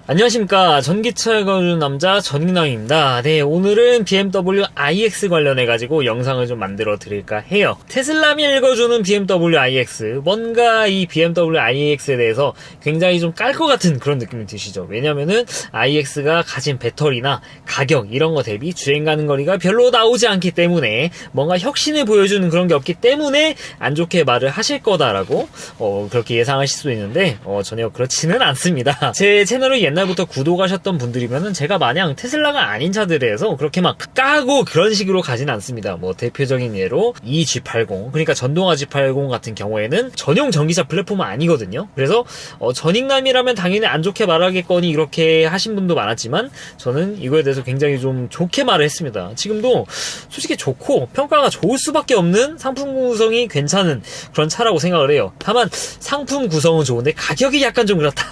안녕하십니까. 전기차에 거주는 남자 전익남입니다. 네, 오늘은 BMW iX 관련해가지고 영상을 좀 만들어 드릴까 해요. 테슬람이 읽어주는 BMW iX. 뭔가 이 BMW iX에 대해서 굉장히 좀 깔 것 같은 그런 느낌이 드시죠. 왜냐면은 iX가 가진 배터리나 가격 이런 거 대비 주행 가는 거리가 별로 나오지 않기 때문에 뭔가 혁신을 보여주는 그런 게 없기 때문에 안 좋게 말을 하실 거다라고 그렇게 예상하실 수도 있는데 전혀 그렇지는 않습니다. 제 채널을 옛날부터 구독하셨던 분들이면은 제가 마냥 테슬라가 아닌 차들에 대해서 그렇게 막 까고 그런 식으로 가진 않습니다. 뭐 대표적인 예로 이 G80, 그러니까 전동화 G80 같은 경우에는 전용 전기차 플랫폼은 아니거든요. 그래서 전익남이라면 당연히 안 좋게 말하겠거니 이렇게 하신 분도 많았지만 저는 이거에 대해서 굉장히 좀 좋게 말을 했습니다. 지금도 솔직히 좋고 평가가 좋을 수밖에 없는 상품 구성이 괜찮은 그런 차라고 생각을 해요. 다만 상품 구성은 좋은데 가격이 약간 좀 그렇다.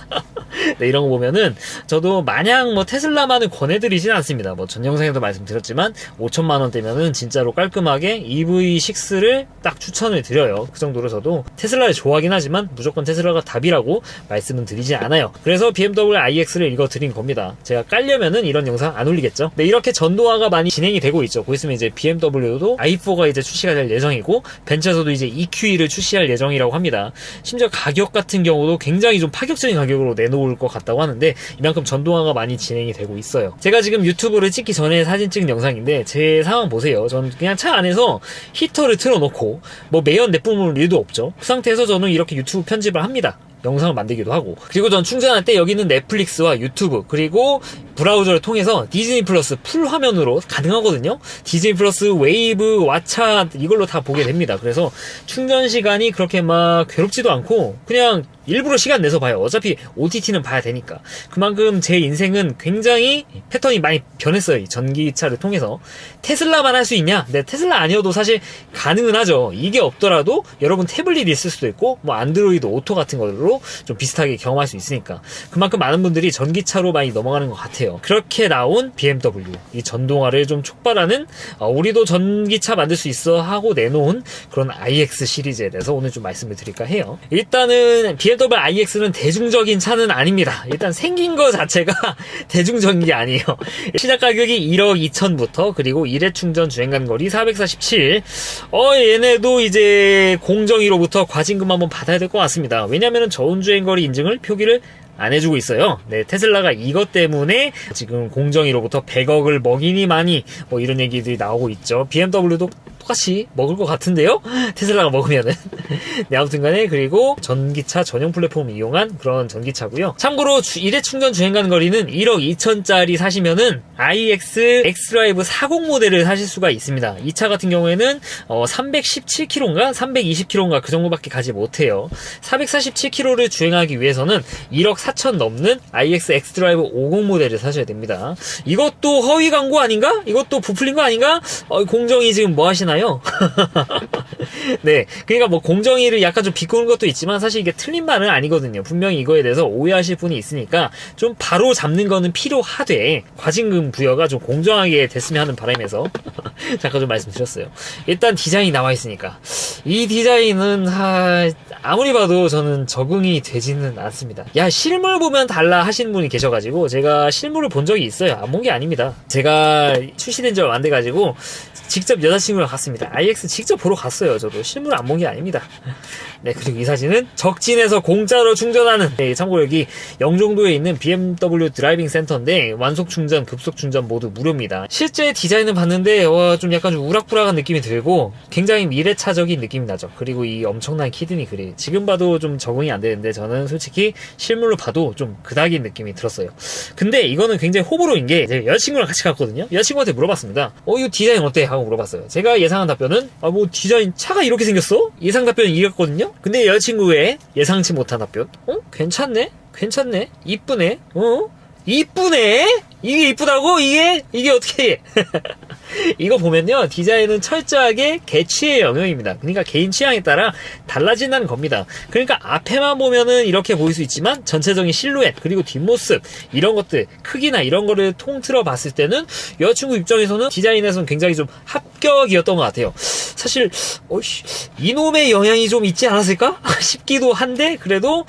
네, 이런 거 보면은 저도 마냥 뭐 테슬라만을 권해드리진 않습니다. 뭐 전 영상에도 말씀드렸지만 5천만 원대면은 진짜로 깔끔하게 EV6를 딱 추천을 드려요. 그 정도로 저도 테슬라를 좋아하긴 하지만 무조건 테슬라가 답이라고 말씀은 드리지 않아요. 그래서 BMW iX를 읽어드린 겁니다. 제가 깔려면은 이런 영상 안 올리겠죠. 네, 이렇게 전도화가 많이 진행이 되고 있죠. 곧 있으면 이제 BMW도 i4가 이제 출시가 될 예정이고 벤츠에서도 이제 EQE를 출시할 예정이라고 합니다. 심지어 가격 같은 경우도 굉장히 좀 파격적인 가격으로 내놓을 것 같다고 하는데 이만큼 전동화가 많이 진행이 되고 있어요. 제가 지금 유튜브를 찍기 전에 사진 찍은 영상인데 제 상황 보세요. 저는 그냥 차 안에서 히터를 틀어놓고 뭐 매연 내뿜을 일도 없죠. 그 상태에서 저는 이렇게 유튜브 편집을 합니다. 영상을 만들기도 하고, 그리고 전 충전할 때 여기는 넷플릭스와 유튜브 그리고 브라우저를 통해서 디즈니 플러스 풀 화면으로 가능하거든요. 디즈니 플러스, 웨이브, 왓챠 이걸로 다 보게 됩니다. 그래서 충전 시간이 그렇게 막 괴롭지도 않고 그냥 일부러 시간 내서 봐요. 어차피 OTT는 봐야 되니까. 그만큼 제 인생은 굉장히 패턴이 많이 변했어요. 이 전기차를 통해서. 테슬라만 할 수 있냐? 네, 테슬라 아니어도 사실 가능은 하죠. 이게 없더라도 여러분 태블릿이 있을 수도 있고 뭐 안드로이드 오토 같은 걸로 좀 비슷하게 경험할 수 있으니까. 그만큼 많은 분들이 전기차로 많이 넘어가는 것 같아요. 그렇게 나온 BMW, 이 전동화를 좀 촉발하는 우리도 전기차 만들 수 있어 하고 내놓은 그런 iX 시리즈에 대해서 오늘 좀 말씀을 드릴까 해요. 일단은 BMW iX는 대중적인 차는 아닙니다. 일단 생긴 거 자체가 대중적인 게 아니에요. 시작 가격이 1억 2천부터 그리고 1회 충전 주행간 거리 447. 얘네도 이제 공정위로부터 과징금 한번 받아야 될 것 같습니다. 왜냐면은 저운주행거리 인증을 표기를 안 해주고 있어요. 네, 테슬라가 이것 때문에 지금 공정위로부터 100억을 먹이니 마니 뭐 이런 얘기들이 나오고 있죠. BMW도 똑같이 먹을 것 같은데요? 테슬라가 먹으면은. 네, 아무튼 간에 그리고 전기차 전용 플랫폼을 이용한 그런 전기차고요. 참고로 1회 충전 주행간 거리는 1억 2천짜리 사시면은 iX xDrive 40 모델을 사실 수가 있습니다. 이 차 같은 경우에는 317km인가 320km인가 그 정도밖에 가지 못해요. 447km를 주행하기 위해서는 1억 4천 넘는 iX xDrive 50 모델을 사셔야 됩니다. 이것도 허위 광고 아닌가? 이것도 부풀린 거 아닌가? 공정위 지금 뭐 하시나요? 네, 그러니까 뭐 공정위를 약간 좀 비꼬는 것도 있지만 사실 이게 틀린 말은 아니거든요. 분명히 이거에 대해서 오해하실 분이 있으니까 좀 바로 잡는 거는 필요하되 과징금 부여가 좀 공정하게 됐으면 하는 바람에서 잠깐 좀 말씀드렸어요. 일단 디자인이 나와 있으니까 이 디자인은 아무리 봐도 저는 적응이 되지는 않습니다. 야, 실물 보면 달라 하시는 분이 계셔가지고 제가 실물을 본 적이 있어요. 안 본 게 아닙니다. 제가 출시된 지 얼마 안 돼가지고 직접 여자친구랑 갔습니다. iX 직접 보러 갔어요. 저도 실물을 안 본 게 아닙니다. 네, 그리고 이 사진은 적진에서 공짜로 충전하는, 네, 참고로 여기 영종도에 있는 BMW 드라이빙 센터인데 완속 충전, 급속 충전 모두 무료입니다. 실제 디자인을 봤는데 좀 약간 좀 우락부락한 느낌이 들고 굉장히 미래차적인 느낌이 나죠. 그리고 이 엄청난 키드니 그릴 지금 봐도 좀 적응이 안 되는데 저는 솔직히 실물로 봐도 좀 그닥인 느낌이 들었어요. 근데 이거는 굉장히 호불호인 게 여자친구랑 같이 갔거든요. 여자친구한테 물어봤습니다. 이거 디자인 어때? 하고 물어봤어요. 제가 예상한 답변은 뭐 디자인 차가 이렇게 생겼어? 예상 답변은 이랬거든요. 근데 여자친구의 예상치 못한 답변, 괜찮네? 이쁘네? 이쁘네? 이게 이쁘다고? 이게 어떻게 해? 이거 보면요, 디자인은 철저하게 개취의 영역입니다. 그러니까 개인 취향에 따라 달라진다는 겁니다. 그러니까 앞에만 보면은 이렇게 보일 수 있지만 전체적인 실루엣 그리고 뒷모습 이런 것들 크기나 이런 거를 통틀어 봤을 때는 여자친구 입장에서는 디자인에서는 굉장히 좀 합격이었던 것 같아요. 사실 이놈의 영향이 좀 있지 않았을까 싶기도 한데, 그래도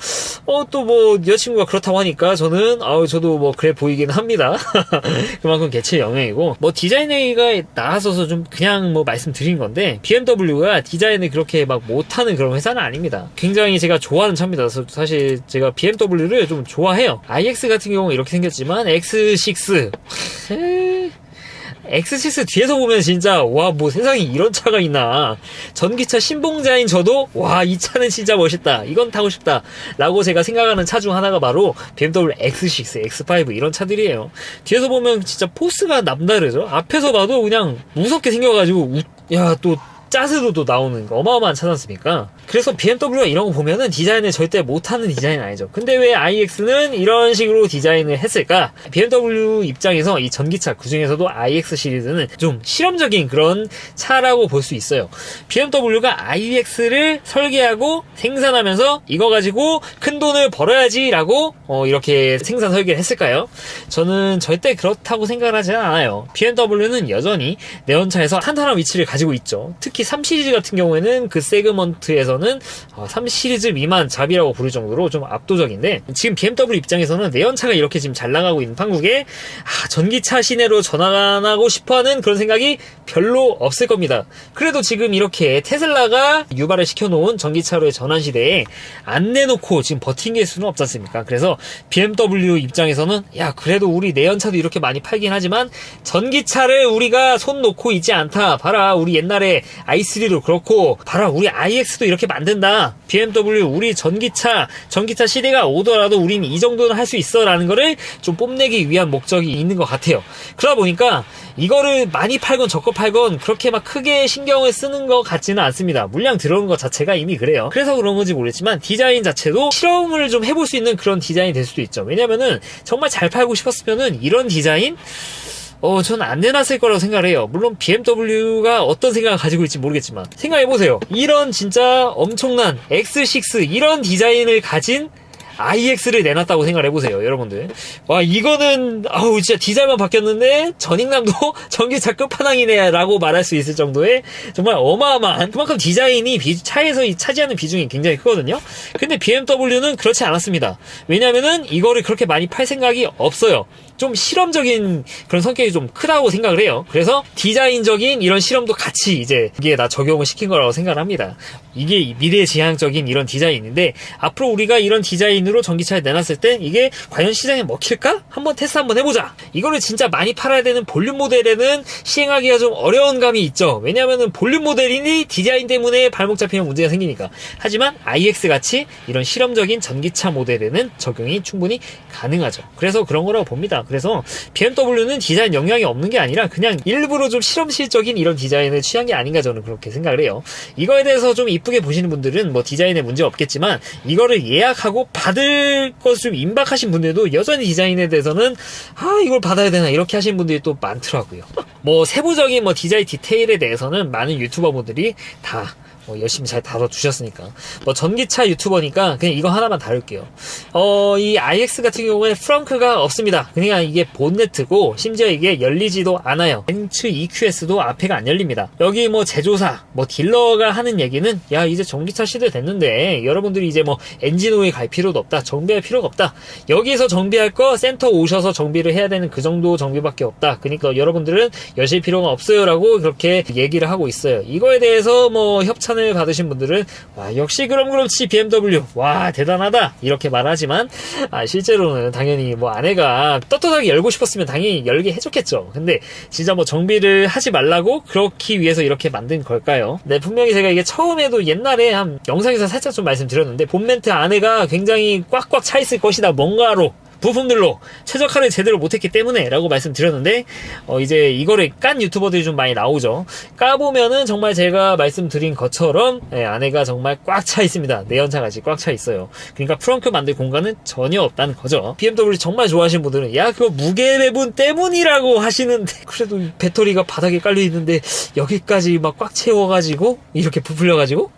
또 뭐 여자친구가 그렇다고 하니까 저는 저도 뭐 그래 보이긴 합니다. 그만큼 개체의 영향이고, 뭐 디자인회의가 나와서서 좀 그냥 뭐 말씀드린 건데, BMW가 디자인을 그렇게 막 못하는 그런 회사는 아닙니다. 굉장히 제가 좋아하는 차입니다. 그래서 사실 제가 BMW를 좀 좋아해요. iX 같은 경우는 이렇게 생겼지만 X6 X6 뒤에서 보면 진짜 와 뭐 세상에 이런 차가 있나, 전기차 신봉자인 저도 와 이 차는 진짜 멋있다, 이건 타고 싶다 라고 제가 생각하는 차 중 하나가 바로 BMW X6, X5 이런 차들이에요. 뒤에서 보면 진짜 포스가 남다르죠. 앞에서 봐도 그냥 무섭게 생겨가지고 또 짜스도 나오는 어마어마한 차지 않습니까? 그래서 BMW가 이런 거 보면은 디자인을 절대 못하는 디자인 아니죠. 근데 왜 iX는 이런 식으로 디자인을 했을까? BMW 입장에서 이 전기차, 그 중에서도 iX 시리즈는 좀 실험적인 그런 차라고 볼 수 있어요. BMW가 iX를 설계하고 생산하면서 이거 가지고 큰 돈을 벌어야지 라고 이렇게 생산 설계를 했을까요? 저는 절대 그렇다고 생각을 하지 않아요. BMW는 여전히 내연차에서 탄탄한 위치를 가지고 있죠. 특히 3시리즈 같은 경우에는 그 세그먼트에서는 3시리즈 미만 잡이라고 부를 정도로 좀 압도적인데, 지금 BMW 입장에서는 내연차가 이렇게 지금 잘 나가고 있는 판국에 전기차 시내로 전환하고 싶어하는 그런 생각이 별로 없을 겁니다. 그래도 지금 이렇게 테슬라가 유발을 시켜놓은 전기차로의 전환 시대에 안 내놓고 지금 버틴 게 수는 없지 않습니까? 그래서 BMW 입장에서는 그래도 우리 내연차도 이렇게 많이 팔긴 하지만 전기차를 우리가 손 놓고 있지 않다. 봐라, 우리 옛날에 i3도 그렇고, 봐라 우리 iX도 이렇게 만든다. BMW 우리 전기차 시대가 오더라도 우린 이 정도는 할 수 있어 라는 거를 좀 뽐내기 위한 목적이 있는 것 같아요. 그러다 보니까 이거를 많이 팔건 적거 팔건 그렇게 막 크게 신경을 쓰는 것 같지는 않습니다. 물량 들어오는 것 자체가 이미 그래요. 그래서 그런 건지 모르겠지만 디자인 자체도 실험을 좀 해볼 수 있는 그런 디자인이 될 수도 있죠. 왜냐면은 정말 잘 팔고 싶었으면은 이런 디자인 저는 안 내놨을 거라고 생각을 해요. 물론 BMW가 어떤 생각을 가지고 있지 모르겠지만 생각해보세요. 이런 진짜 엄청난 X6 이런 디자인을 가진 iX를 내놨다고 생각을 해보세요, 여러분들. 와, 이거는 진짜 디자인만 바뀌었는데 전익남도 전기차 끝판왕이네 라고 말할 수 있을 정도의 정말 어마어마한, 그만큼 디자인이 차에서 차지하는 비중이 굉장히 크거든요. 근데 BMW는 그렇지 않았습니다. 왜냐면은 이거를 그렇게 많이 팔 생각이 없어요. 좀 실험적인 그런 성격이 좀 크다고 생각을 해요. 그래서 디자인적인 이런 실험도 같이 이제 이게 다 적용을 시킨 거라고 생각을 합니다. 이게 미래지향적인 이런 디자인인데, 앞으로 우리가 이런 디자인으로 전기차에 내놨을 때 이게 과연 시장에 먹힐까? 한번 테스트 한번 해보자. 이거를 진짜 많이 팔아야 되는 볼륨 모델에는 시행하기가 좀 어려운 감이 있죠. 왜냐면은 볼륨 모델이니 디자인 때문에 발목 잡히면 문제가 생기니까. 하지만 iX 같이 이런 실험적인 전기차 모델에는 적용이 충분히 가능하죠. 그래서 그런 거라고 봅니다. 그래서 BMW는 디자인 영향이 없는 게 아니라 그냥 일부러 좀 실험실적인 이런 디자인을 취한 게 아닌가, 저는 그렇게 생각을 해요. 이거에 대해서 좀 이쁘게 보시는 분들은 뭐 디자인에 문제 없겠지만, 이거를 예약하고 받을 것을 좀 임박하신 분들도 여전히 디자인에 대해서는 이걸 받아야 되나 이렇게 하시는 분들이 또 많더라고요. 뭐 세부적인 뭐 디자인 디테일에 대해서는 많은 유튜버분들이 다 열심히 잘 다뤄주셨으니까. 전기차 유튜버니까 그냥 이거 하나만 다룰게요. 이 iX 같은 경우에 프렁크가 없습니다. 그냥 이게 본네트고, 심지어 이게 열리지도 않아요. 벤츠 EQS도 앞에가 안 열립니다. 여기 제조사, 딜러가 하는 얘기는 이제 전기차 시대 됐는데 여러분들이 이제 엔진오일 갈 필요도 없다, 정비할 필요가 없다, 여기서 정비할 거 센터 오셔서 정비를 해야 되는 그 정도 정비밖에 없다, 그러니까 여러분들은 여실 필요가 없어요 라고 그렇게 얘기를 하고 있어요. 이거에 대해서 협찬을 받으신 분들은 역시 그렇지 BMW 대단하다 이렇게 말하지만, 실제로는 당연히 아내가 떳떳하게 열고 싶었으면 당연히 열게 해줬겠죠. 근데 진짜 정비를 하지 말라고 그렇기 위해서 이렇게 만든 걸까요? 네, 분명히 제가 이게 처음에도 옛날에 한 영상에서 살짝 좀 말씀드렸는데, 본멘트 안에가 굉장히 꽉꽉 차 있을 것이다, 뭔가로 부품들로 최적화를 제대로 못했기 때문에 라고 말씀드렸는데, 이제 이거를 깐 유튜버들이 좀 많이 나오죠. 까보면은 정말 제가 말씀드린 것처럼 안에가 정말 꽉 차 있습니다. 내연차같이 꽉 차 있어요. 그러니까 프렁크 만들 공간은 전혀 없다는 거죠. BMW 정말 좋아하시는 분들은 그거 무게 배분 때문이라고 하시는데, 그래도 배터리가 바닥에 깔려 있는데 여기까지 막 꽉 채워가지고 이렇게 부풀려가지고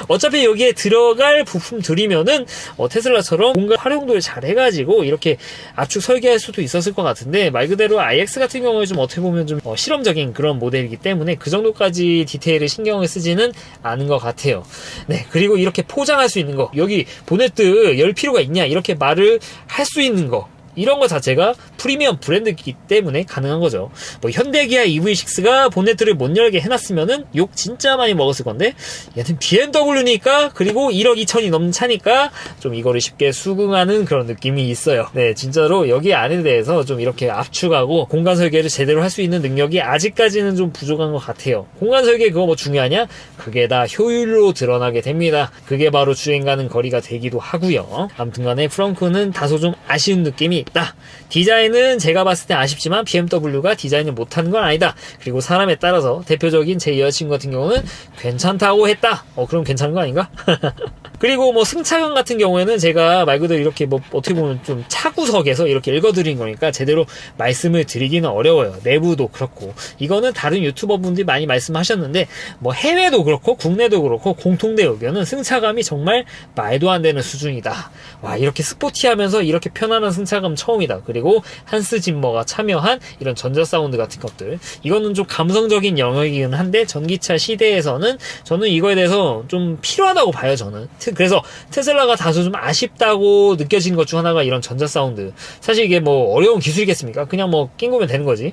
어차피 여기에 들어갈 부품들이면은 테슬라처럼 뭔가 활용도를 잘 해가지고 이렇게 압축 설계할 수도 있었을 것 같은데, 말 그대로 iX 같은 경우에 좀 어떻게 보면 좀 실험적인 그런 모델이기 때문에 그 정도까지 디테일에 신경을 쓰지는 않은 것 같아요. 네, 그리고 이렇게 포장할 수 있는 거, 여기 보네트 열 필요가 있냐 이렇게 말을 할 수 있는 거, 이런 거 자체가 프리미엄 브랜드이기 때문에 가능한 거죠. 뭐 현대기아 EV6가 보네트를 못 열게 해놨으면은 욕 진짜 많이 먹었을 건데, 얘는 BMW니까, 그리고 1억 2천이 넘는 차니까 좀 이거를 쉽게 수긍하는 그런 느낌이 있어요. 네, 진짜로 여기 안에 대해서 좀 이렇게 압축하고 공간 설계를 제대로 할 수 있는 능력이 아직까지는 좀 부족한 것 같아요. 공간 설계 그거 뭐 중요하냐? 그게 다 효율로 드러나게 됩니다. 그게 바로 주행 가는 거리가 되기도 하고요. 아무튼간에 프렁크는 다소 좀 아쉬운 느낌이 있다. 디자인은 제가 봤을 때 아쉽지만 BMW가 디자인을 못하는 건 아니다. 그리고 사람에 따라서 대표적인 제 여자친구 같은 경우는 괜찮다고 했다. 그럼 괜찮은 거 아닌가? 그리고 뭐 승차감 같은 경우에는 제가 말 그대로 이렇게 뭐 어떻게 보면 좀 차구석에서 이렇게 읽어드린 거니까 제대로 말씀을 드리기는 어려워요. 내부도 그렇고. 이거는 다른 유튜버 분들이 많이 말씀하셨는데, 뭐 해외도 그렇고 국내도 그렇고 공통된 의견은 승차감이 정말 말도 안 되는 수준이다. 와, 이렇게 스포티하면서 이렇게 편안한 승차감 처음이다. 그리고 한스 짐머가 참여한 이런 전자 사운드 같은 것들, 이거는 좀 감성적인 영역이긴 한데 전기차 시대에서는 저는 이거에 대해서 좀 필요하다고 봐요. 저는 그래서 테슬라가 다소 좀 아쉽다고 느껴지는 것 중 하나가 이런 전자 사운드. 사실 이게 뭐 어려운 기술이겠습니까? 그냥 뭐 낑고면 되는 거지.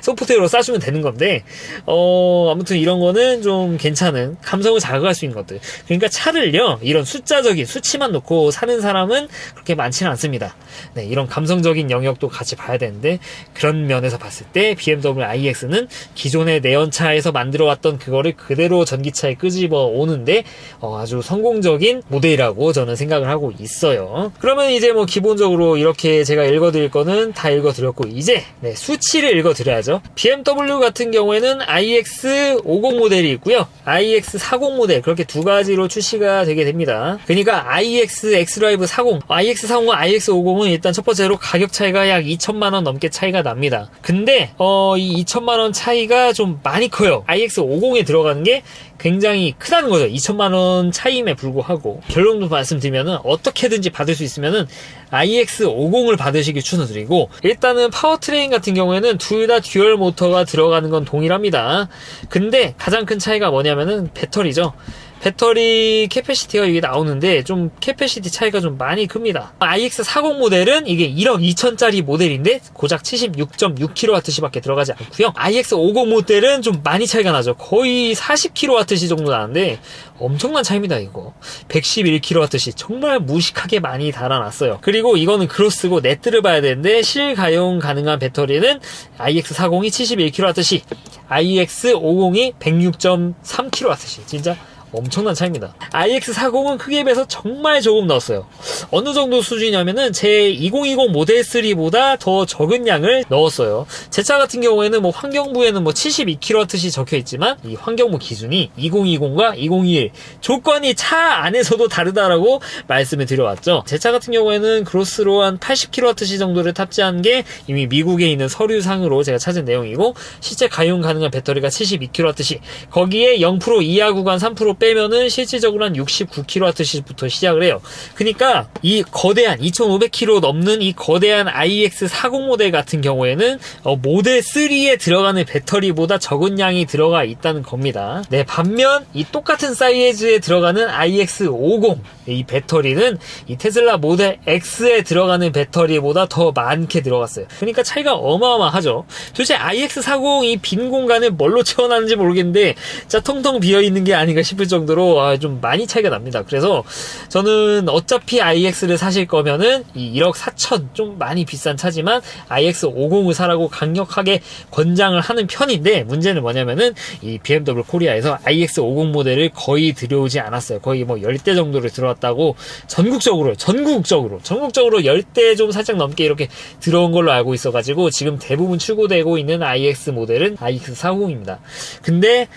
소프트웨어로 싸주면 되는 건데, 아무튼 이런 거는 좀 괜찮은, 감성을 자극할 수 있는 것들. 그러니까 차를요, 이런 숫자적인 수치만 놓고 사는 사람은 그렇게 많지는 않습니다. 네, 이런 감성적인 영역도 같이 봐야 되는데, 그런 면에서 봤을 때 BMW iX는 기존의 내연차에서 만들어왔던 그거를 그대로 전기차에 끄집어 오는데 아주 성공적인 모델이라고 저는 생각을 하고 있어요. 그러면 이제 뭐 기본적으로 이렇게 제가 읽어드릴 거는 다 읽어드렸고, 이제 네, 수치를 읽어드려야죠. BMW 같은 경우에는 iX50 모델이 있고요, iX40 모델, 그렇게 두 가지로 출시가 되게 됩니다. 그러니까 iX xDrive 40, iX40과 iX50은 일단 첫 번째로 가격 차이가 약 2천만원 넘게 차이가 납니다. 근데 이 2천만원 차이가 좀 많이 커요. iX50에 들어가는 게 굉장히 크다는 거죠. 2천만원 차이임에 불구하고. 결론도 말씀드리면은 어떻게든지 받을 수 있으면은 iX50을 받으시길 추천드리고, 일단은 파워트레인 같은 경우에는 둘 다 듀얼 모터가 들어가는 건 동일합니다. 근데 가장 큰 차이가 뭐냐면은 배터리죠. 배터리 캐패시티가 여기 나오는데 좀 캐패시티 차이가 좀 많이 큽니다. iX40 모델은 이게 1억 2천짜리 모델인데 고작 76.6kWh 밖에 들어가지 않고요. iX50 모델은 좀 많이 차이가 나죠. 거의 40kWh 정도 나는데 엄청난 차이입니다. 이거 111kWh, 정말 무식하게 많이 달아놨어요. 그리고 이거는 그로스고 네트를 봐야 되는데 실가용 가능한 배터리는 iX40이 71kWh, iX50이 106.3kWh. 진짜 엄청난 차이입니다. iX40은 크기에 비해서 정말 조금 넣었어요. 어느 정도 수준이냐면은 제 2020 모델 3보다 더 적은 양을 넣었어요. 제 차 같은 경우에는 뭐 환경부에는 뭐 72kWh 적혀 있지만 이 환경부 기준이 2020과 2021 조건이 차 안에서도 다르다라고 말씀을 드려왔죠. 제 차 같은 경우에는 그로스로 한 80kWh 정도를 탑재한 게 이미 미국에 있는 서류상으로 제가 찾은 내용이고, 실제 가용 가능한 배터리가 72kWh, 거기에 0% 이하 구간 3% 빼면은 실질적으로 한 69kWh부터 시작을 해요. 그러니까 이 거대한 2500km 넘는 이 거대한 iX40 모델 같은 경우에는 모델 3에 들어가는 배터리보다 적은 양이 들어가 있다는 겁니다. 네, 반면 이 똑같은 사이즈에 들어가는 iX50, 이 배터리는 이 테슬라 모델 X에 들어가는 배터리보다 더 많게 들어갔어요. 그러니까 차이가 어마어마하죠. 도대체 iX40 이 빈 공간을 뭘로 채워놨는지 모르겠는데 자, 텅텅 비어있는 게 아닌가 싶을 정도로 좀 많이 차이가 납니다. 그래서 저는 어차피 iX를 사실 거면은 이 1억 4천, 좀 많이 비싼 차지만 iX50을 사라고 강력하게 권장을 하는 편인데, 문제는 뭐냐면은 이 BMW 코리아에서 iX50 모델을 거의 들여오지 않았어요. 거의 뭐 10대 정도를 들어왔는데 들어왔다고 전국적으로 10대 좀 살짝 넘게 이렇게 들어온 걸로 알고 있어가지고 지금 대부분 출고되고 있는 iX 모델은 iX40입니다. 근데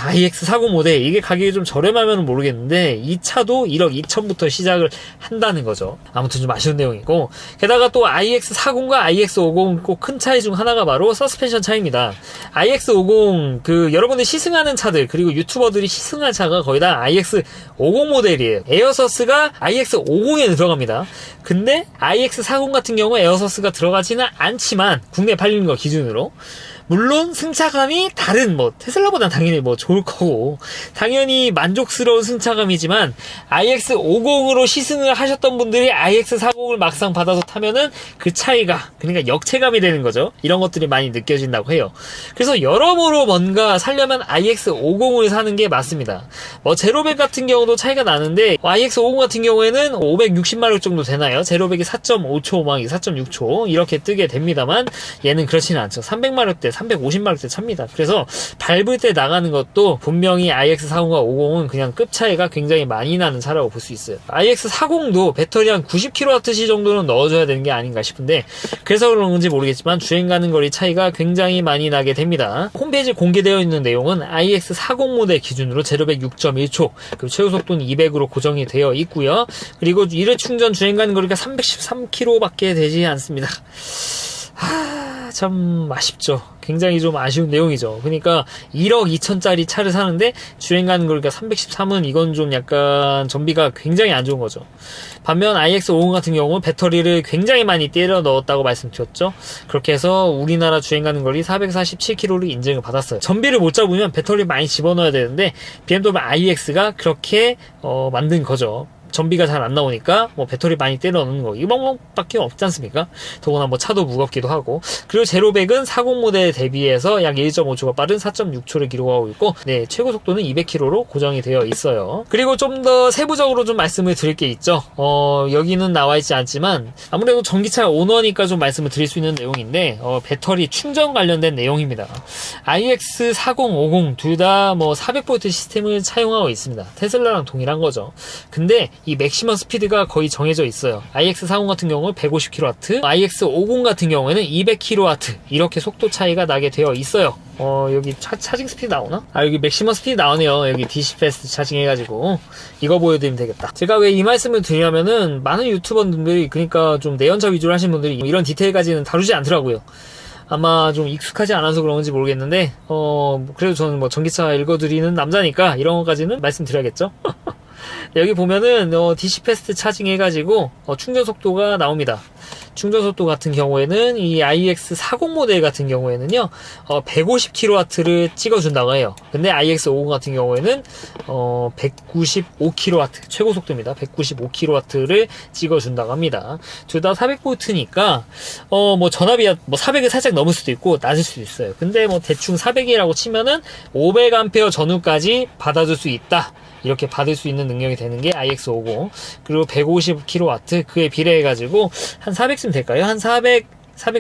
iX40 모델 이게 가격이 좀 저렴하면 모르겠는데 이 차도 1억 2천부터 시작을 한다는 거죠. 아무튼 좀 아쉬운 내용이고, 게다가 또 iX40과 iX50 꼭 큰 차이 중 하나가 바로 서스펜션 차이입니다. iX50 그 여러분들 시승하는 차들 그리고 유튜버들이 시승한 차가 거의 다 iX50 모델이에요. 에어서스가 iX50에 들어갑니다. 근데 iX40 같은 경우 에어서스가 들어가지는 않지만 국내에 팔리는 거 기준으로 물론 승차감이 다른 테슬라보단 당연히 좋을 거고 당연히 만족스러운 승차감이지만 iX50으로 시승을 하셨던 분들이 iX40을 막상 받아서 타면은 그 차이가 그러니까 역체감이 되는 거죠. 이런 것들이 많이 느껴진다고 해요. 그래서 여러모로 뭔가 살려면 iX50을 사는 게 맞습니다. 제로백 같은 경우도 차이가 나는데 iX50 같은 경우에는 560마력 정도 되나요? 제로백이 4.5초, 4.6초 이렇게 뜨게 됩니다만 얘는 그렇지는 않죠. 300마력대 350마력대 찹니다. 그래서 밟을 때 나가는 것도 분명히 iX40과 50은 그냥 급 차이가 굉장히 많이 나는 차라고 볼 수 있어요. iX40도 배터리 한 90kWh 정도는 넣어줘야 되는 게 아닌가 싶은데 그래서 그런지 모르겠지만 주행 가는 거리 차이가 굉장히 많이 나게 됩니다. 홈페이지에 공개되어 있는 내용은 iX40 모델 기준으로 제로백 6.1초 그리고 최고 속도는 200으로 고정이 되어 있고요. 그리고 1회 충전 주행 가는 거리가 313km 밖에 되지 않습니다. 참 아쉽죠. 굉장히 좀 아쉬운 내용이죠. 그러니까 1억 2천짜리 차를 사는데 주행 가는 거리가 313은 이건 좀 약간 전비가 굉장히 안 좋은 거죠. 반면 iX50 같은 경우는 배터리를 굉장히 많이 때려 넣었다고 말씀드렸죠. 그렇게 해서 우리나라 주행 가는 거리 447km를 인증을 받았어요. 전비를 못 잡으면 배터리 많이 집어넣어야 되는데 BMW iX가 그렇게 만든 거죠. 전비가 잘 안 나오니까 배터리 많이 때려 넣는 거 이 방법밖에 없지 않습니까? 더구나 차도 무겁기도 하고 그리고 제로백은 40 모델에 대비해서 약 1.5초가 빠른 4.6초를 기록하고 있고 최고 속도는 200km로 고정이 되어 있어요. 그리고 좀 더 세부적으로 좀 말씀을 드릴 게 있죠. 여기는 나와 있지 않지만 아무래도 전기차 오너니까 좀 말씀을 드릴 수 있는 내용인데 배터리 충전 관련된 내용입니다. iX40, 50 둘 다 400V 시스템을 차용하고 있습니다. 테슬라랑 동일한 거죠. 근데 이 맥시멈 스피드가 거의 정해져 있어요. iX40 같은 경우는 150kW, iX50 같은 경우에는 200kW 이렇게 속도 차이가 나게 되어 있어요. 여기 차징 스피드 나오나? 여기 맥시멈 스피드 나오네요. 여기 DC 패스트 차징 해가지고 이거 보여드리면 되겠다. 제가 왜 이 말씀을 드리냐면은 많은 유튜버분들이 그러니까 좀 내연차 위주로 하시는 분들이 이런 디테일까지는 다루지 않더라고요. 아마 좀 익숙하지 않아서 그런지 모르겠는데 그래도 저는 전기차 읽어드리는 남자니까 이런 것까지는 말씀드려야겠죠. 여기 보면은 DC 패스트 차징 해가지고 충전 속도가 나옵니다. 충전 속도 같은 경우에는 이 iX40 모델 같은 경우에는요 150kW를 찍어준다고 해요. 근데 iX50 같은 경우에는 195kW 최고 속도입니다. 195kW를 찍어준다고 합니다. 둘 다 400V니까 전압이 400을 살짝 넘을 수도 있고 낮을 수도 있어요. 근데 대충 400이라고 치면은 500A 전후까지 받아줄 수 있다. 이렇게 받을 수 있는 능력이 되는 게 iX50 그리고 150kW 그에 비례해가지고 한 400쯤 될까요? 한 400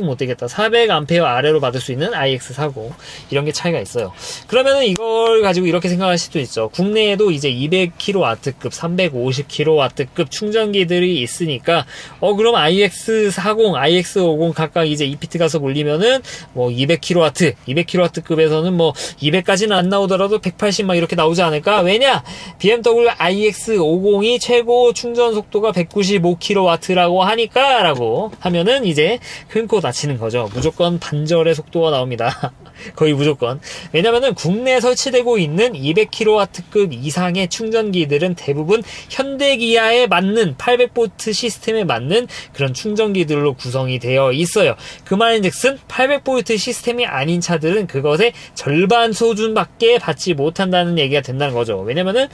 못 되겠다. 400A 아래로 받을 수 있는 iX40 이런 게 차이가 있어요. 그러면은 이걸 가지고 이렇게 생각할 수도 있죠. 국내에도 이제 200kW급, 350kW급 충전기들이 있으니까 그럼 iX40, iX50 각각 이제 EPT 가서 몰리면은 200kW, 200kW급에서는 200까지는 안 나오더라도 180 이렇게 나오지 않을까? 왜냐? BMW iX50이 최고 충전 속도가 195kW라고 하니까 라고 하면은 이제 끊고 다치는 거죠. 무조건 반절의 속도가 나옵니다. 거의 무조건. 왜냐면은 국내에 설치되고 있는 200kW급 이상의 충전기들은 대부분 현대기아에 맞는 800V 시스템에 맞는 그런 충전기들로 구성이 되어 있어요. 그 말인즉슨 800V 시스템이 아닌 차들은 그것의 절반 수준밖에 받지 못한다는 얘기가 된다는 거죠. 왜냐면은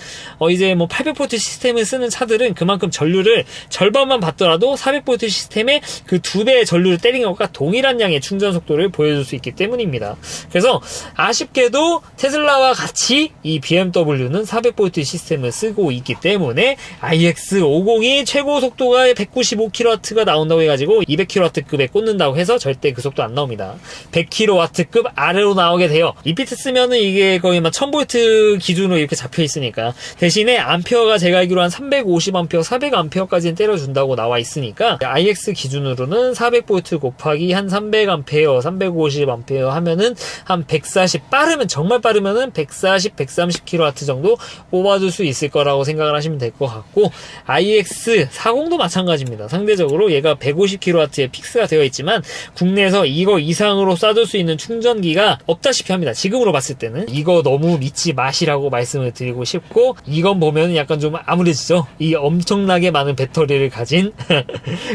이제 800V 시스템을 쓰는 차들은 그만큼 전류를 절반만 받더라도 400V 시스템의 그 2배의 전류를 때린 수행력과 동일한 양의 충전 속도를 보여줄 수 있기 때문입니다. 그래서 아쉽게도 테슬라와 같이 이 BMW는 400V 시스템을 쓰고 있기 때문에 iX50이 최고 속도가 195kW가 나온다고 해가지고 200kW급에 꽂는다고 해서 절대 그 속도 안 나옵니다. 100kW급 아래로 나오게 돼요. 리피트 쓰면은 이게 거의 막 1000V 기준으로 이렇게 잡혀 있으니까. 대신에 암페어가 제가 알기로 한 350A, 400A까지는 때려준다고 나와 있으니까 iX 기준으로는 400V 곱하기 한 300A, 350A 하면은 한 140, 빠르면 정말 빠르면은 140, 130kW 정도 뽑아줄 수 있을 거라고 생각을 하시면 될 것 같고, iX40도 마찬가지입니다. 상대적으로 얘가 150kW에 픽스가 되어 있지만 국내에서 이거 이상으로 쏴줄 수 있는 충전기가 없다시피 합니다. 지금으로 봤을 때는 이거 너무 믿지 마시라고 말씀을 드리고 싶고, 이건 보면 약간 좀 암울해지죠. 이 엄청나게 많은 배터리를 가진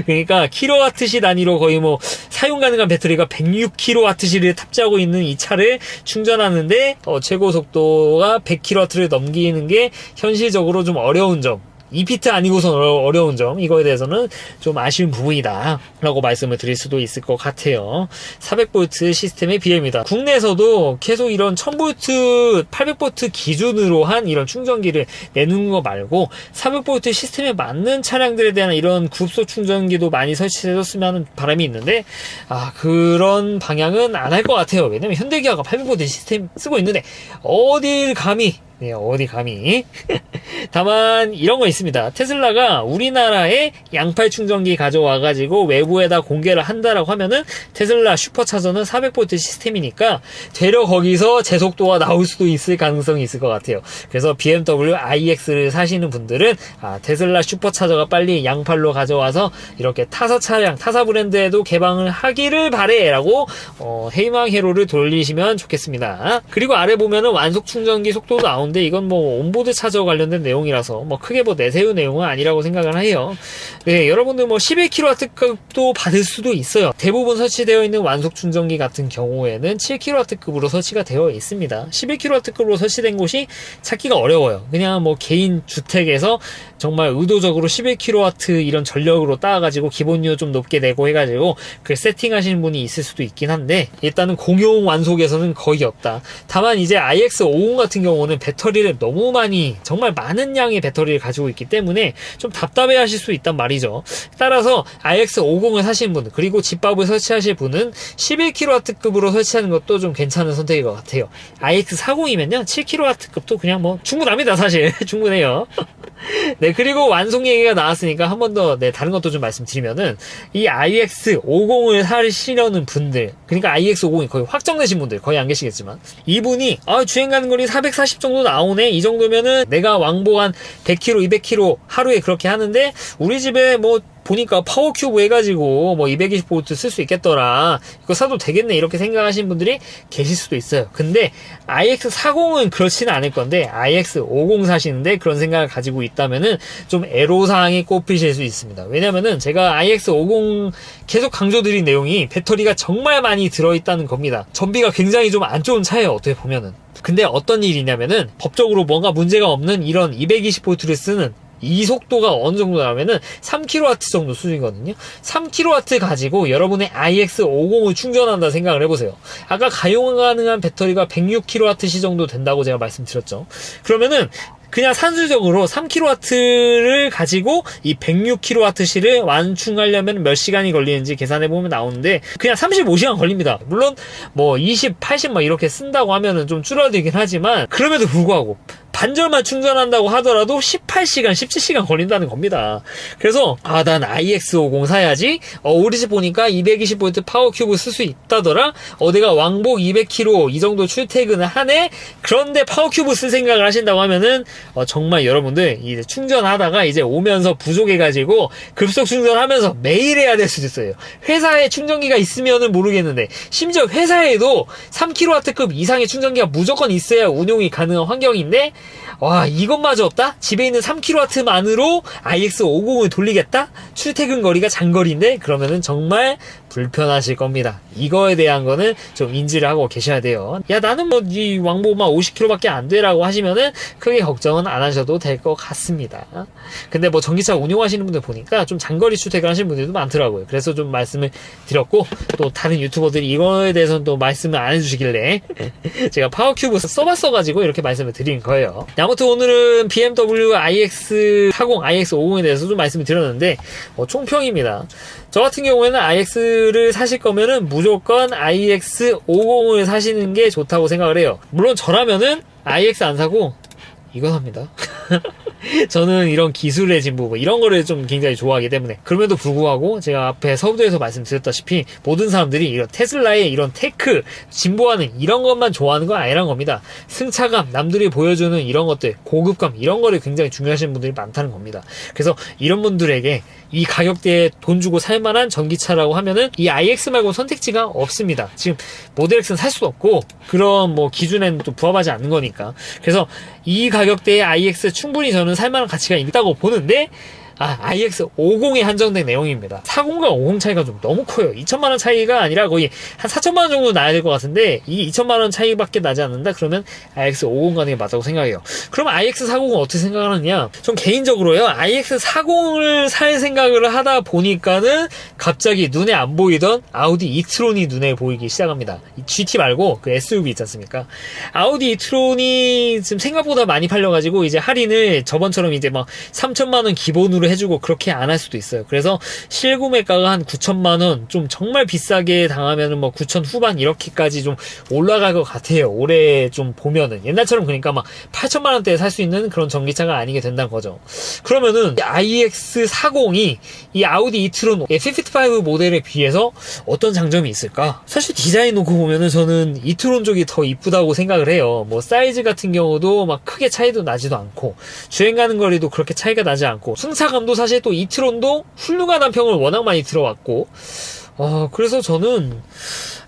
그러니까 킬로와트시 단위로 거의 뭐 사용 가능한 배터리가 106kW를 탑재하고 있는 이 차를 충전하는데 최고 속도가 100kW를 넘기는 게 현실적으로 좀 어려운 점, EPT 아니고선 어려운 점, 이거에 대해서는 좀 아쉬운 부분이다 라고 말씀을 드릴 수도 있을 것 같아요. 400V 시스템의 BM이다. 국내에서도 계속 이런 1000V, 800V 기준으로 한 이런 충전기를 내는 거 말고 400V 시스템에 맞는 차량들에 대한 이런 급속 충전기도 많이 설치해줬으면 하는 바람이 있는데, 그런 방향은 안 할 것 같아요. 왜냐면 현대기아가 800V 시스템 쓰고 있는데 어딜 감히 다만 이런 거 있습니다. 테슬라가 우리나라에 양팔 충전기 가져와가지고 외부에다 공개를 한다라고 하면은 테슬라 슈퍼차저는 400V 시스템이니까 되려 거기서 제속도가 나올 수도 있을 가능성이 있을 것 같아요. 그래서 BMW iX를 사시는 분들은 테슬라 슈퍼차저가 빨리 양팔로 가져와서 이렇게 타사 차량, 타사 브랜드에도 개방을 하기를 바래 라고 희망 회로를 돌리시면 좋겠습니다. 그리고 아래 보면은 완속 충전기 속도도 나오는데, 이건 뭐 온보드 차저 관련된 내용이라서 뭐 크게 뭐 내세운 내용은 아니라고 생각을 해요. 네, 여러분들 뭐 11kW급도 받을 수도 있어요. 대부분 설치되어 있는 완속 충전기 같은 경우에는 7kW급으로 설치가 되어 있습니다. 11kW급으로 설치된 곳이 찾기가 어려워요. 그냥 뭐 개인 주택에서 정말 의도적으로 11kW 이런 전력으로 따가지고 기본료 좀 높게 내고 해가지고 그 세팅하시는 분이 있을 수도 있긴 한데, 일단은 공용 완속에서는 거의 없다. 다만 이제 iX50 같은 경우는 배터리를 너무 많이, 정말 많은 양의 배터리를 가지고 있기 때문에 좀 답답해 하실 수 있단 말이죠. 따라서 iX50을 사시는 분, 그리고 집밥을 설치하실 분은 11kW급으로 설치하는 것도 좀 괜찮은 선택일 것 같아요. iX40이면요 7kW급도 그냥 뭐 충분합니다. 사실 충분해요. 네, 그리고 완속 얘기가 나왔으니까 한 번 더 다른 것도 좀 말씀드리면은, 이 iX50을 사시려는 분들, 그러니까 iX50이 거의 확정되신 분들 거의 안 계시겠지만, 이분이 주행 가는 거리 440 정도 나오네, 이 정도면은 내가 왕복 한 100km, 200km 하루에 그렇게 하는데 우리 집에 뭐 보니까 파워큐브 해가지고 뭐 220V 쓸 수 있겠더라, 이거 사도 되겠네, 이렇게 생각하시는 분들이 계실 수도 있어요. 근데 iX40은 그렇지는 않을 건데, iX50 사시는데 그런 생각을 가지고 있다면은 좀 애로사항이 꼽히실 수 있습니다. 왜냐면은 제가 iX50 계속 강조드린 내용이 배터리가 정말 많이 들어있다는 겁니다. 전비가 굉장히 좀 안 좋은 차예요, 어떻게 보면은. 근데 어떤 일이냐면은, 법적으로 뭔가 문제가 없는 이런 220V를 쓰는 이 속도가 어느 정도 나오면은 3kW 정도 수준이거든요. 3kW 가지고 여러분의 iX50을 충전한다 생각을 해보세요. 아까 가용 가능한 배터리가 106kWh 정도 된다고 제가 말씀드렸죠. 그러면은 그냥 산술적으로 3kW를 가지고 이 106kWh를 완충하려면 몇 시간이 걸리는지 계산해보면 나오는데, 그냥 35시간 걸립니다. 물론 뭐 20, 80 막 이렇게 쓴다고 하면은 좀 줄어들긴 하지만, 그럼에도 불구하고 반절만 충전한다고 하더라도 18시간, 17시간 걸린다는 겁니다. 그래서 난 iX50 사야지, 우리 집 보니까 220V 파워큐브 쓸 수 있다더라, 내가 왕복 200km 이 정도 출퇴근을 하네, 그런데 파워큐브 쓸 생각을 하신다고 하면은 정말 여러분들 이제 충전하다가 이제 오면서 부족해가지고 급속 충전하면서 매일 해야 될 수도 있어요. 회사에 충전기가 있으면은 모르겠는데, 심지어 회사에도 3kW급 이상의 충전기가 무조건 있어야 운용이 가능한 환경인데, 와, 이것마저 없다? 집에 있는 3kW만으로 IX50을 돌리겠다? 출퇴근 거리가 장거리인데? 그러면은 정말 불편하실 겁니다. 이거에 대한 거는 좀 인지를 하고 계셔야 돼요. 야, 나는 뭐 이 왕복만 50km밖에 안 되라고 하시면은 크게 걱정은 안 하셔도 될 것 같습니다. 근데 뭐 전기차 운용하시는 분들 보니까 좀 장거리 출퇴근 하시는 분들도 많더라고요. 그래서 좀 말씀을 드렸고, 또 다른 유튜버들이 이거에 대해서는 또 말씀을 안 해주시길래 제가 파워큐브 써봤어가지고 이렇게 말씀을 드린 거예요. 아무튼 오늘은 BMW iX40, iX50에 대해서 좀 말씀을 드렸는데, 총평입니다. 저 같은 경우에는 iX를 사실 거면은 무조건 iX50을 사시는 게 좋다고 생각을 해요. 물론 저라면은 iX 안 사고 이거 삽니다. 저는 이런 기술의 진보, 이런 거를 좀 굉장히 좋아하기 때문에. 그럼에도 불구하고 제가 앞에 서두에서 말씀드렸다시피 모든 사람들이 이런 테슬라의 이런 테크, 진보하는 이런 것만 좋아하는 건 아니란 겁니다. 승차감, 남들이 보여주는 이런 것들, 고급감, 이런 거를 굉장히 중요하시는 분들이 많다는 겁니다. 그래서 이런 분들에게 이 가격대에 돈 주고 살만한 전기차라고 하면은 이 iX 말고 선택지가 없습니다. 지금 모델 X는 살 수 없고 그런 뭐 기준에는 또 부합하지 않는 거니까. 그래서 이 가격대에 iX 충분히 저는 살만한 가치가 있다고 보는데, iX50에 한정된 내용입니다. 40과 50 차이가 좀 너무 커요. 2천만원 차이가 아니라 거의 한 4천만원 정도 나야 될 것 같은데, 이 2천만원 차이밖에 나지 않는다? 그러면 iX50 가는 게 맞다고 생각해요. 그럼 iX40은 어떻게 생각하느냐? 전 개인적으로요, iX40을 살 생각을 하다 보니까는 갑자기 눈에 안 보이던 아우디 이트론이 눈에 보이기 시작합니다. 이 GT 말고 그 SUV 있지 않습니까? 아우디 이트론이 지금 생각보다 많이 팔려가지고 이제 할인을 저번처럼 이제 막 3천만원 기본으로 해주고 그렇게 안 할 수도 있어요. 그래서 실구매가가 한 9천만원, 좀 정말 비싸게 당하면은 뭐 9천 후반 이렇게까지 좀 올라갈 것 같아요. 올해 좀 보면은. 옛날처럼 그러니까 막 8천만원대에 살 수 있는 그런 전기차가 아니게 된다는 거죠. 그러면은 iX40이 이 아우디 이트론 A55 모델에 비해서 어떤 장점이 있을까? 사실 디자인 놓고 보면은 저는 이트론 쪽이 더 이쁘다고 생각을 해요. 뭐 사이즈 같은 경우도 막 크게 차이도 나지도 않고, 주행 가는 거리도 그렇게 차이가 나지 않고, 승차감도 사실 또 이트론도 훌륭한 평을 워낙 많이 들어왔고, 그래서 저는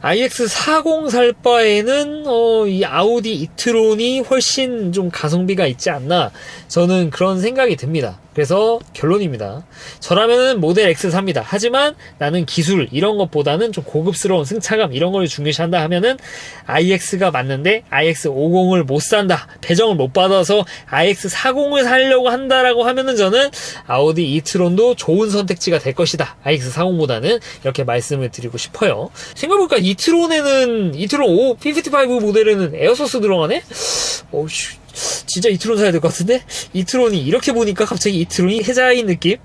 iX40 살 바에는 이 아우디 이트론이 훨씬 좀 가성비가 있지 않나, 저는 그런 생각이 듭니다. 그래서 결론입니다. 저라면은 모델 X 삽니다. 하지만 나는 기술 이런 것보다는 좀 고급스러운 승차감 이런 걸 중요시한다 하면은 iX가 맞는데 iX50을 못 산다, 배정을 못 받아서 iX40을 사려고 한다라고 하면은 저는 아우디 이트론도 좋은 선택지가 될 것이다, iX40보다는. 이렇게 말씀을 드리고 싶어요. 생각해보니까 이트론에는, 이트론 5, P55 모델에는 에어소스 들어가네? 진짜 이트론 사야 될 것 같은데? 이트론이 이렇게 보니까 갑자기 이트론이 혜자인 느낌?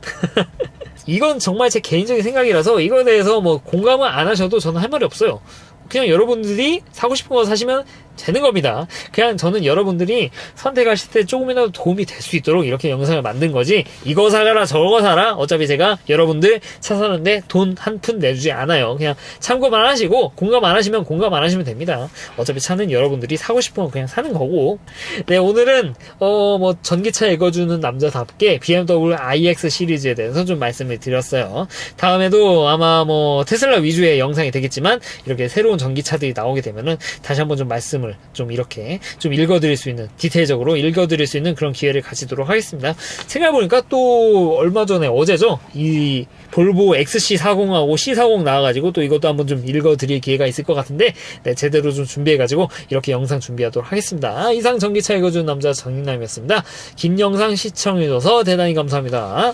이건 정말 제 개인적인 생각이라서 이거에 대해서 뭐 공감을 안 하셔도 저는 할 말이 없어요. 그냥 여러분들이 사고 싶은 거 사시면 되는 겁니다. 그냥 저는 여러분들이 선택하실 때 조금이라도 도움이 될 수 있도록 이렇게 영상을 만든 거지, 이거 사가라 저거 사라 어차피 제가 여러분들 차 사는데 돈 한 푼 내주지 않아요. 그냥 참고만 하시고 공감 안 하시면 공감 안 하시면 됩니다. 어차피 차는 여러분들이 사고 싶으면 그냥 사는 거고. 네, 오늘은 뭐 전기차 읽어주는 남자답게 BMW iX 시리즈에 대해서 좀 말씀을 드렸어요. 다음에도 아마 뭐 테슬라 위주의 영상이 되겠지만 이렇게 새로운 전기차들이 나오게 되면은 다시 한번 좀 말씀을 좀 이렇게 좀 읽어드릴 수 있는, 디테일적으로 읽어드릴 수 있는 그런 기회를 가지도록 하겠습니다. 생각해보니까 또 얼마 전에, 어제죠, 이 볼보 XC40하고 C40 나와가지고 또 이것도 한번 좀 읽어드릴 기회가 있을 것 같은데, 네, 제대로 좀 준비해가지고 이렇게 영상 준비하도록 하겠습니다. 이상 전기차 읽어주는 남자 정익남이었습니다. 긴 영상 시청해줘서 대단히 감사합니다.